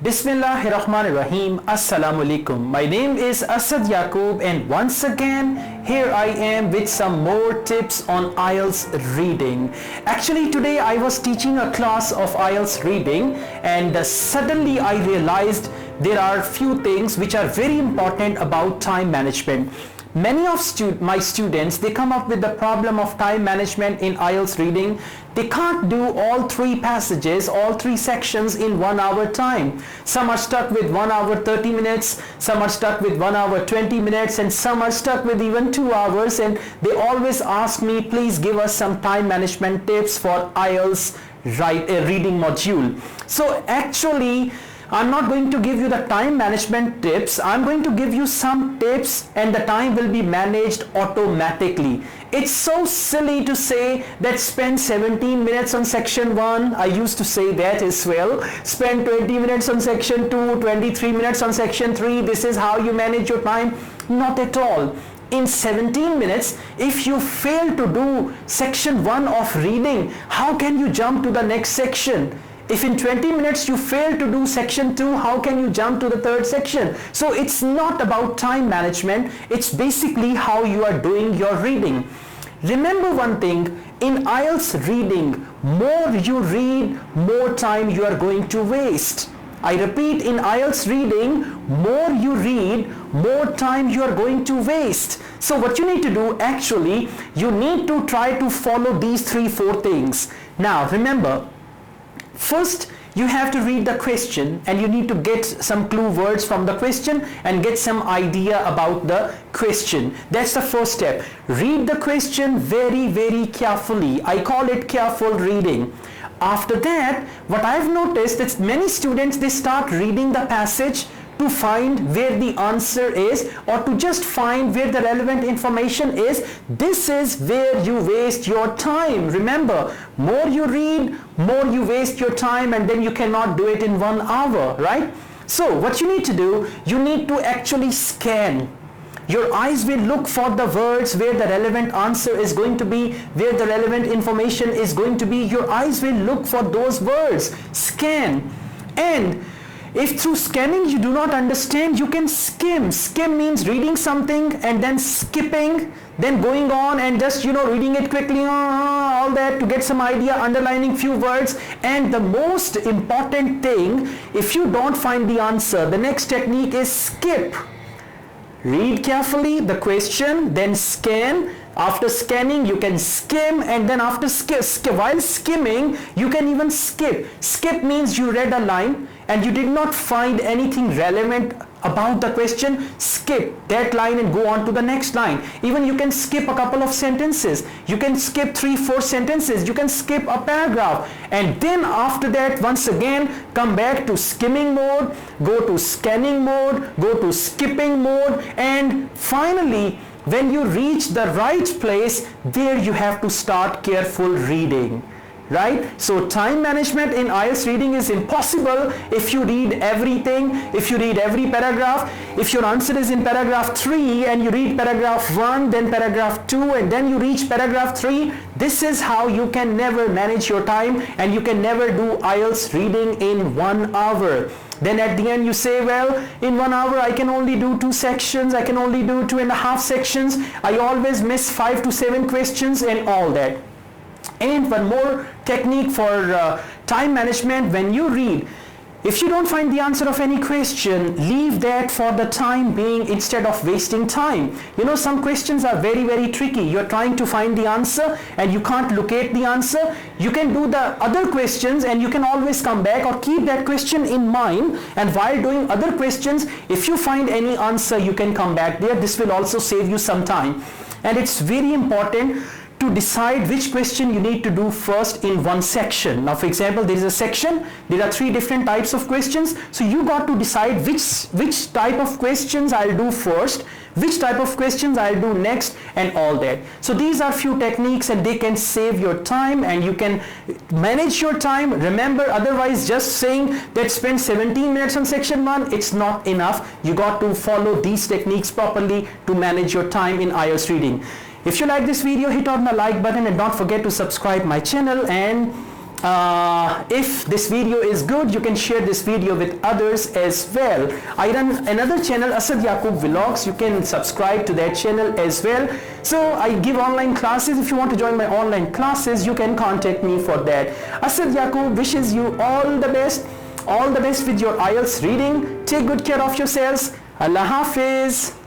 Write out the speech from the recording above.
Bismillahirrahmanirrahim. Assalamu alaikum. My name is Asad Yaqub, and once again here I am with some more tips on IELTS reading. Actually today I was teaching a class of IELTS reading, and suddenly I realized there are few things which are very important about time management. Many of my students, they come up with the problem of time management in IELTS reading. They can't do all three passages, all three sections in 1 hour time. Some are stuck with 1 hour 30 minutes, some are stuck with 1 hour 20 minutes, and some are stuck with even 2 hours. And they always ask me, please give us some time management tips for IELTS reading module. So actually, I'm not going to give you the time management tips. I'm going to give you some tips, and the time will be managed automatically. It's so silly to say that spend 17 minutes on section 1. I used to say that as well. Spend 20 minutes on section 2, 23 minutes on section 3. This is how you manage your time. Not at all. In 17 minutes, if you fail to do section 1 of reading, how can you jump to the next section? If in 20 minutes you fail to do section 2, how can you jump to the third section? So it's not about time management, it's basically how you are doing your reading. Remember one thing, in IELTS reading, more you read, more time you are going to waste. I repeat, in IELTS reading, more you read, more time you are going to waste. So what you need to do, actually, you need to try to follow these 3-4 things. Now remember, first, you have to read the question, and you need to get some clue words from the question and get some idea about the question. That's the first step. Read the question very, very carefully. I call it careful reading. After that, what I've noticed is many students, they start reading the passage to find where the answer is, or to just find where the relevant information is. This is where you waste your time. Remember, more you read, more you waste your time, and then you cannot do it in 1 hour, right? So what you need to do, you need to actually scan. Your eyes will look for the words where the relevant answer is going to be, where the relevant information is going to be. Your eyes will look for those words. Scan. And if through scanning you do not understand, you can skim. Skim means reading something and then skipping, then going on and just reading it quickly, all that, to get some idea, underlining few words. And the most important thing, if you don't find the answer, the next technique is skip. Read carefully the question, then scan. After scanning, you can skim, and then after while skimming, you can even skip. Skip means you read a line and you did not find anything relevant about the question. Skip that line and go on to the next line. Even you can skip a couple of sentences. You can skip 3-4 sentences. You can skip a paragraph. And then after that, once again, come back to skimming mode, go to scanning mode, go to skipping mode, and finally, when you reach the right place, there you have to start careful reading. Right? So time management in IELTS reading is impossible if you read everything, if you read every paragraph. If your answer is in paragraph 3 and you read paragraph 1, then paragraph 2, and then you reach paragraph 3, this is how you can never manage your time, and you can never do IELTS reading in 1 hour. Then at the end you say, well, in 1 hour I can only do 2 sections, I can only do 2.5 sections, I always miss 5 to 7 questions and all that. And one more technique for time management: when you read, if you don't find the answer of any question, leave that for the time being instead of wasting time. Some questions are very, very tricky. You're trying to find the answer and you can't locate the answer. You can do the other questions and you can always come back, or keep that question in mind, and while doing other questions, if you find any answer, you can come back there. This will also save you some time. And it's very important to decide which question you need to do first in one section. Now, for example, there is a section, there are 3 different types of questions. So you got to decide which type of questions I'll do first, which type of questions I'll do next, and all that. So these are few techniques, and they can save your time and you can manage your time. Remember, otherwise just saying that spend 17 minutes on section 1, it's not enough. You got to follow these techniques properly to manage your time in IELTS reading. If you like this video, hit on the like button and don't forget to subscribe my channel, and If this video is good, you can share this video with others as well. I run another channel, Asad Yaqub Vlogs. You can subscribe to that channel as well. So I give online classes. If you want to join my online classes, you can contact me for that. Asad Yaqub wishes you all the best. All the best with your IELTS reading. Take good care of yourselves. Allah Hafiz.